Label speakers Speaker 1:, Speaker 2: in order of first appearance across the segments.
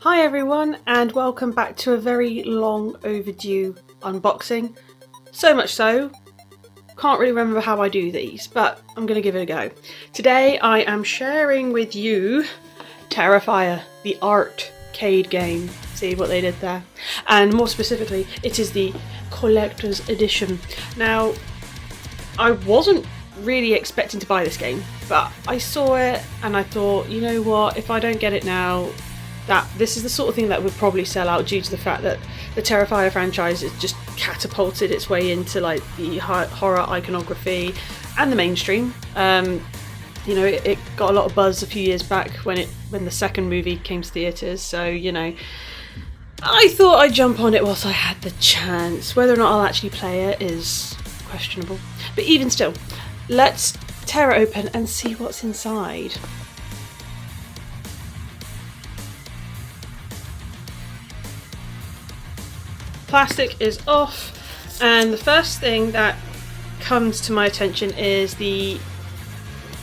Speaker 1: Hi everyone, and welcome back to a very long overdue unboxing. So much so, can't really remember how I do these, but I'm going to give it a go. Today I am sharing with you TERRIFIER, the ArtCade game. See what they did there? And more specifically, it is the collector's edition. Now, I wasn't really expecting to buy this game, but I saw it and I thought, you know what, if I don't get it now, this is the sort of thing that would probably sell out due to the fact that the TERRIFIER franchise has just catapulted its way into like the horror iconography and the mainstream. You know, it got a lot of buzz a few years back when the second movie came to theatres, so you know, I thought I'd jump on it whilst I had the chance. Whether or not I'll actually play it is questionable, but even still, let's tear it open and see what's inside. Plastic is off, and the first thing that comes to my attention is the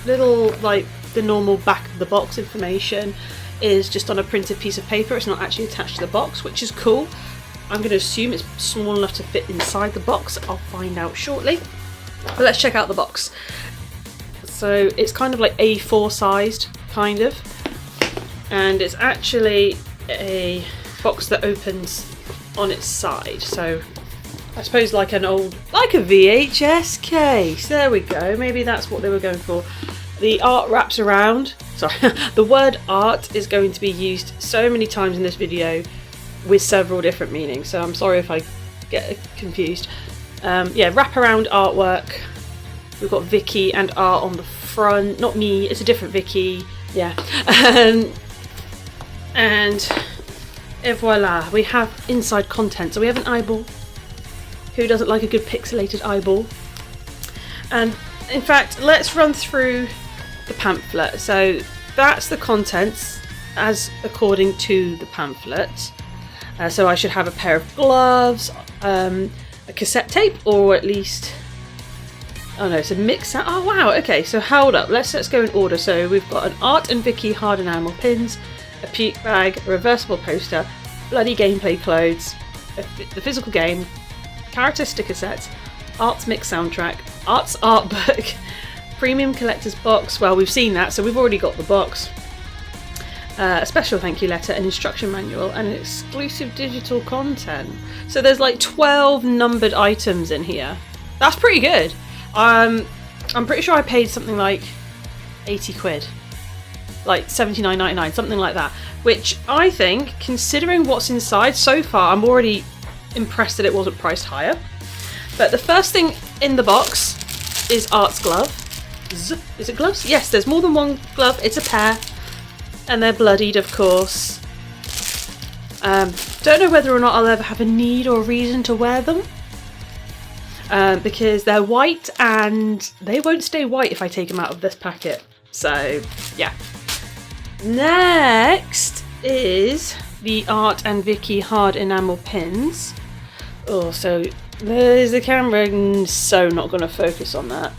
Speaker 1: little, like, the normal back of the box information is just on a printed piece of paper. It's not actually attached to the box, which is cool. I'm going to assume it's small enough to fit inside the box. I'll find out shortly. But let's check out the box. So it's kind of like A4 sized, kind of, and it's actually a box that opens on its side, so I suppose like a VHS case. There we go, maybe that's what they were going for. The art wraps around. Sorry, the word art is going to be used so many times in this video with several different meanings, so I'm sorry if I get confused. Yeah, wraparound artwork. We've got Vicky and art on the front. Not me, it's a different Vicky. Yeah. And et voila, we have inside content. So we have an eyeball. Who doesn't like a good pixelated eyeball? And in fact, let's run through the pamphlet. So that's the contents as according to the pamphlet. So I should have a pair of gloves, a cassette tape, or at least, oh no, it's a mix. Oh wow, okay, so hold up, let's go in order. So we've got an Art and Vicky hard enamel pins, a puke bag, a reversible poster, bloody gameplay clothes, the physical game, character sticker sets, Art's mix soundtrack, Art's art book, premium collector's box. Well, we've seen that, so we've already got the box. A special thank you letter, an instruction manual, and an exclusive digital content. So there's like 12 numbered items in here. That's pretty good. I'm pretty sure I paid something like 80 quid. Like $79.99, something like that, which I think, considering what's inside so far, I'm already impressed that it wasn't priced higher. But the first thing in the box is Art's glove. Is it gloves? Yes, there's more than one glove. It's a pair, and they're bloodied, of course. Don't know whether or not I'll ever have a need or reason to wear them, because they're white and they won't stay white if I take them out of this packet. So yeah. Next is the Art and Vicky hard enamel pins. Oh, so there's the camera, so not going to focus on that.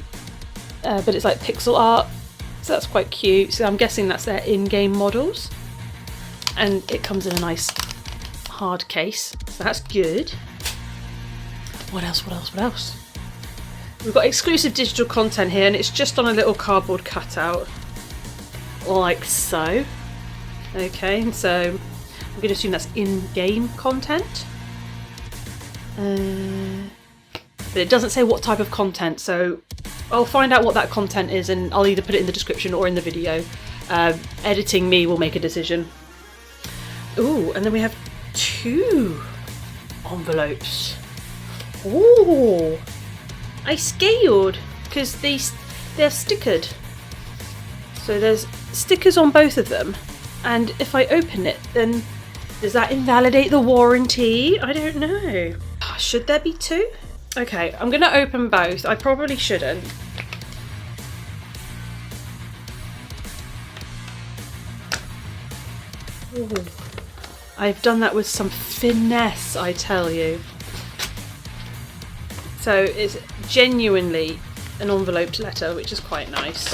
Speaker 1: But it's like pixel art, so that's quite cute. So I'm guessing that's their in-game models. And it comes in a nice hard case, so that's good. What else? We've got exclusive digital content here, and it's just on a little cardboard cutout. Like so. Okay, and so I'm going to assume that's in-game content. But it doesn't say what type of content, so I'll find out what that content is and I'll either put it in the description or in the video. Editing me will make a decision. Ooh, and then we have 2 envelopes. Ooh, I scaled because they're stickered. So there's stickers on both of them, and if I open it, then does that invalidate the warranty? I don't know. Should there be 2? Okay, I'm going to open both. I probably shouldn't. Ooh. I've done that with some finesse, I tell you. So it's genuinely an enveloped letter, which is quite nice.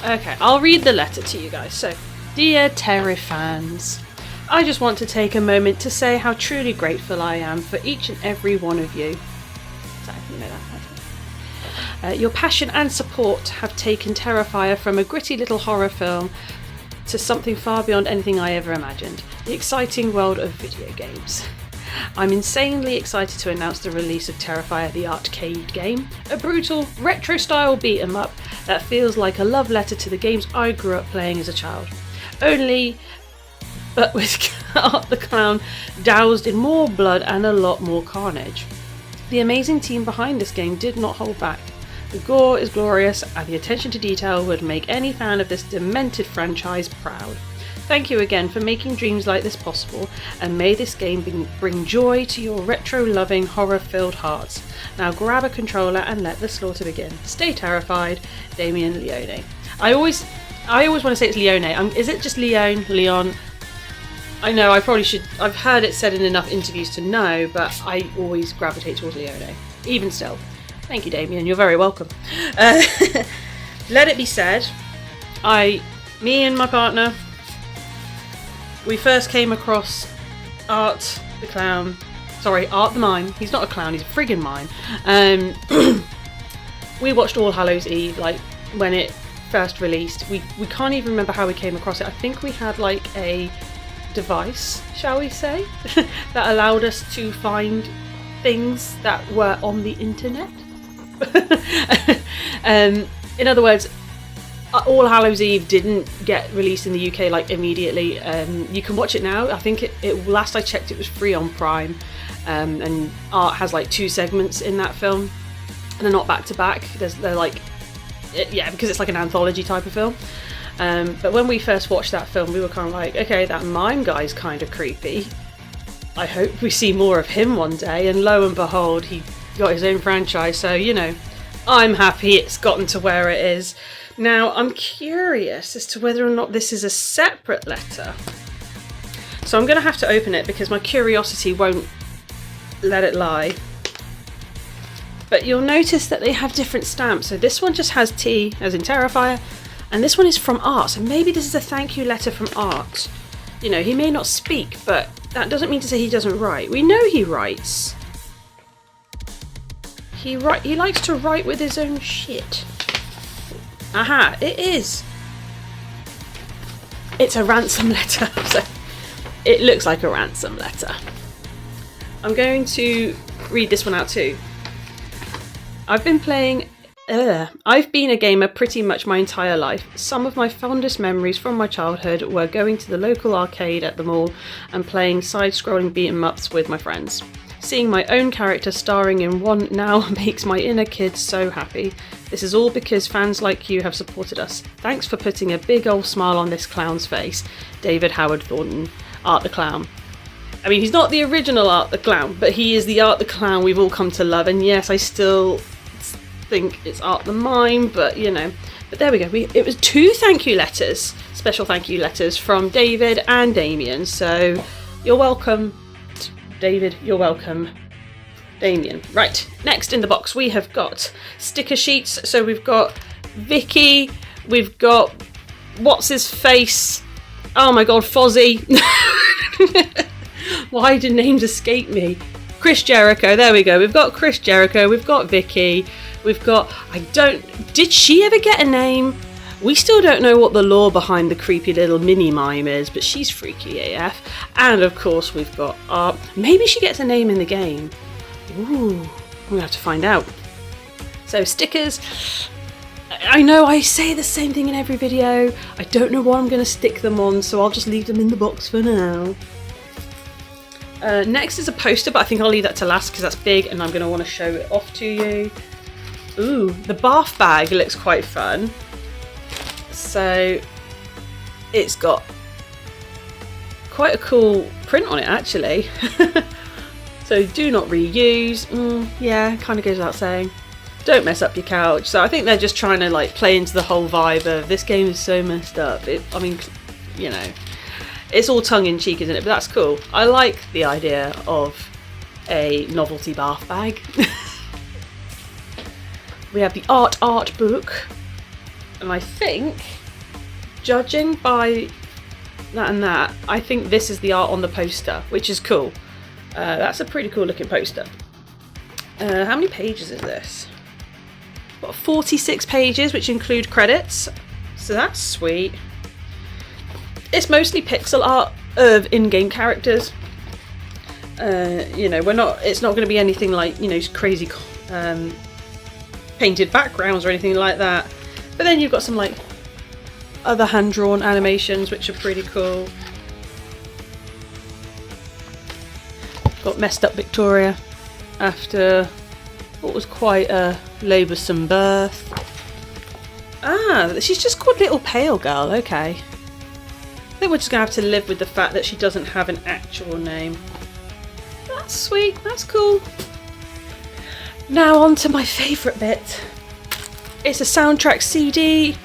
Speaker 1: Okay, I'll read the letter to you guys. So, Dear Terry fans, I just want to take a moment to say how truly grateful I am for each and every one of you. Your passion and support have taken Terrifier from a gritty little horror film to something far beyond anything I ever imagined, the exciting world of video games. I'm insanely excited to announce the release of Terrifier the ArtCade game, a brutal, retro-style beat-em-up that feels like a love letter to the games I grew up playing as a child. But with Art the Clown doused in more blood and a lot more carnage. The amazing team behind this game did not hold back. The gore is glorious and the attention to detail would make any fan of this demented franchise proud. Thank you again for making dreams like this possible, and may this game bring joy to your retro-loving, horror-filled hearts. Now grab a controller and let the slaughter begin. Stay terrified, Damien Leone. I always want to say it's Leone. Is it just Leon? I know, I probably should. I've heard it said in enough interviews to know, but I always gravitate towards Leone. Even still. Thank you, Damien. You're very welcome. Let it be said, me and my partner, we first came across Art the Clown. Sorry, Art the Mime. He's not a clown, he's a friggin' mime. We watched All Hallows Eve, like, when it first released. We can't even remember how we came across it. I think we had, like, a device, shall we say, that allowed us to find things that were on the internet. In other words, All Hallows Eve didn't get released in the UK like immediately. You can watch it now. I think it last I checked it was free on Prime, and Art has like 2 segments in that film, and they're not back to back. They're like, yeah, because it's like an anthology type of film. But when we first watched that film, we were kind of like, okay, that mime guy's kind of creepy. I hope we see more of him one day. And lo and behold, he got his own franchise, so you know, I'm happy it's gotten to where it is. Now I'm curious as to whether or not this is a separate letter, so I'm going to have to open it because my curiosity won't let it lie. But you'll notice that they have different stamps. So this one just has T as in Terrifier, and this one is from Art, so maybe this is a thank you letter from Art. You know, he may not speak, but that doesn't mean to say he doesn't write. We know he writes. He likes to write with his own shit. Aha, it is. It's a ransom letter. So it looks like a ransom letter. I'm going to read this one out too. I've been a gamer pretty much my entire life. Some of my fondest memories from my childhood were going to the local arcade at the mall and playing side-scrolling beat-em-ups with my friends. Seeing my own character starring in one now makes my inner kid so happy. This is all because fans like you have supported us. Thanks for putting a big old smile on this clown's face. David Howard Thornton, Art the Clown. I mean, he's not the original Art the Clown, but he is the Art the Clown we've all come to love. And yes, I still think it's Art the Mime, but you know. But there we go. It was 2 thank you letters, special thank you letters from David and Damien. So you're welcome, David. You're welcome, Damien. Right, next in the box we have got sticker sheets. So we've got Vicky, we've got what's his face? Oh my god, Fozzie. Why did names escape me? Chris Jericho, there we go. We've got Chris Jericho, we've got Vicky, we've got, did she ever get a name? We still don't know what the lore behind the creepy little mini mime is, but she's freaky AF. And of course we've got Art. Maybe she gets a name in the game. Ooh, we'll have to find out. So stickers. I know I say the same thing in every video. I don't know what I'm going to stick them on, so I'll just leave them in the box for now. Next is a poster, but I think I'll leave that to last because that's big and I'm going to want to show it off to you. Ooh, the Barf Bag looks quite fun. So it's got quite a cool print on it actually. So do not reuse. Yeah, kind of goes without saying. Don't mess up your couch. So I think they're just trying to like play into the whole vibe of this game is so messed up. I mean, you know, it's all tongue-in-cheek, isn't it? But that's cool. I like the idea of a novelty bath bag. We have the art book, and I think, judging by and that, I think this is the art on the poster, which is cool. That's a pretty cool looking poster. How many pages is this? Got 46 pages, which include credits, so that's sweet. It's mostly pixel art of in-game characters. You know, it's not going to be anything like, you know, crazy painted backgrounds or anything like that. But then you've got some like other hand-drawn animations, which are pretty cool. Got messed up Victoria after what was quite a laboursome birth. Ah, she's just called Little Pale Girl, okay. I think we're just going to have to live with the fact that she doesn't have an actual name. That's sweet, that's cool. Now on to my favourite bit. It's a soundtrack CD,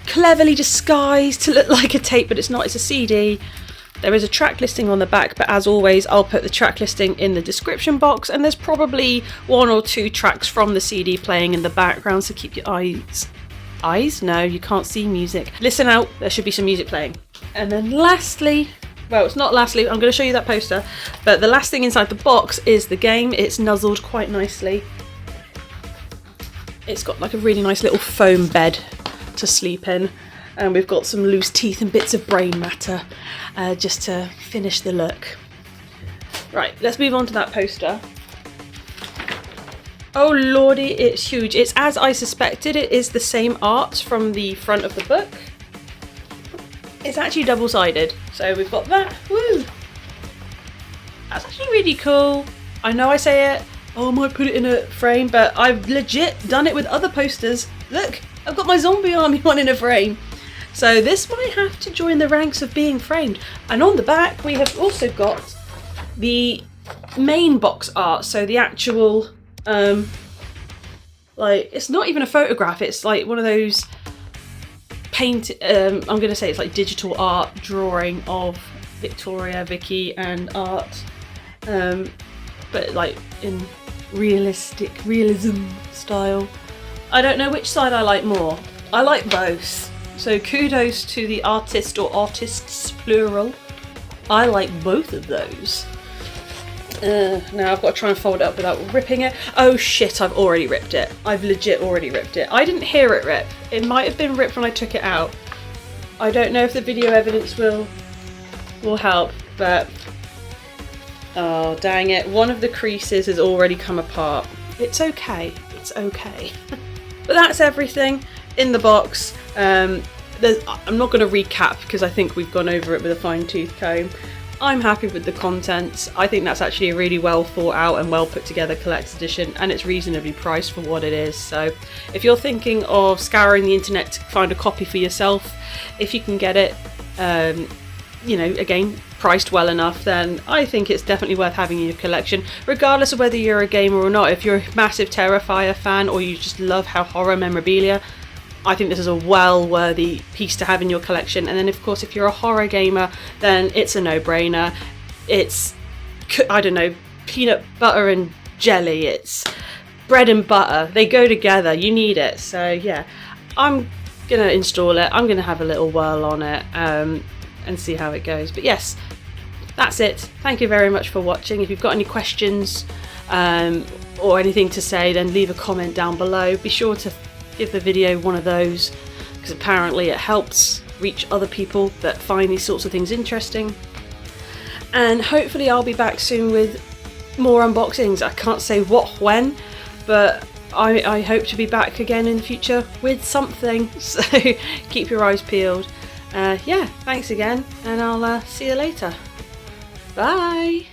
Speaker 1: cleverly disguised to look like a tape, but it's not, it's a CD. There is a track listing on the back, but as always, I'll put the track listing in the description box, and there's probably 1 or 2 tracks from the CD playing in the background, so keep your eyes... Eyes? No, you can't see music. Listen out, there should be some music playing. And then lastly, well, it's not lastly, I'm going to show you that poster, but the last thing inside the box is the game. It's nuzzled quite nicely. It's got like a really nice little foam bed to sleep in, and we've got some loose teeth and bits of brain matter just to finish the look. Right, let's move on to that poster. Oh lordy, it's huge. It's as I suspected. It is the same art from the front of the book. It's actually double-sided, so we've got that. Woo! That's actually really cool. I know I say it, oh, I might put it in a frame, but I've legit done it with other posters. Look, I've got my zombie army one in a frame. So this might have to join the ranks of being framed. And on the back, we have also got the main box art, so the actual... like, it's not even a photograph, it's like one of those paint, I'm going to say it's like digital art drawing of Victoria, Vicky and Art, but like in realism style. I don't know which side I like more. I like both, so kudos to the artist or artists plural. I like both of those. Now I've got to try and fold it up without ripping it. Oh shit, I've already ripped it. I've legit already ripped it. I didn't hear it rip. It might have been ripped when I took it out. I don't know if the video evidence will help, but... oh, dang it. One of the creases has already come apart. It's okay. It's okay. But that's everything in the box. I'm not going to recap because I think we've gone over it with a fine-tooth comb. I'm happy with the contents. I think that's actually a really well thought out and well put together collector's edition, and it's reasonably priced for what it is. So if you're thinking of scouring the internet to find a copy for yourself, if you can get it, you know, again, priced well enough, then I think it's definitely worth having in your collection, regardless of whether you're a gamer or not. If you're a massive Terrifier fan or you just love how horror memorabilia, I think this is a well-worthy piece to have in your collection. And then of course, if you're a horror gamer, then it's a no-brainer. It's, I don't know, peanut butter and jelly. It's bread and butter. They go together. You need it. So yeah, I'm going to install it. I'm going to have a little whirl on it and see how it goes. But yes, that's it. Thank you very much for watching. If you've got any questions or anything to say, then leave a comment down below. Be sure to give the video one of those, because apparently it helps reach other people that find these sorts of things interesting. And hopefully I'll be back soon with more unboxings. I can't say what, when, but I hope to be back again in the future with something, so keep your eyes peeled. Yeah, thanks again, and I'll see you later. Bye!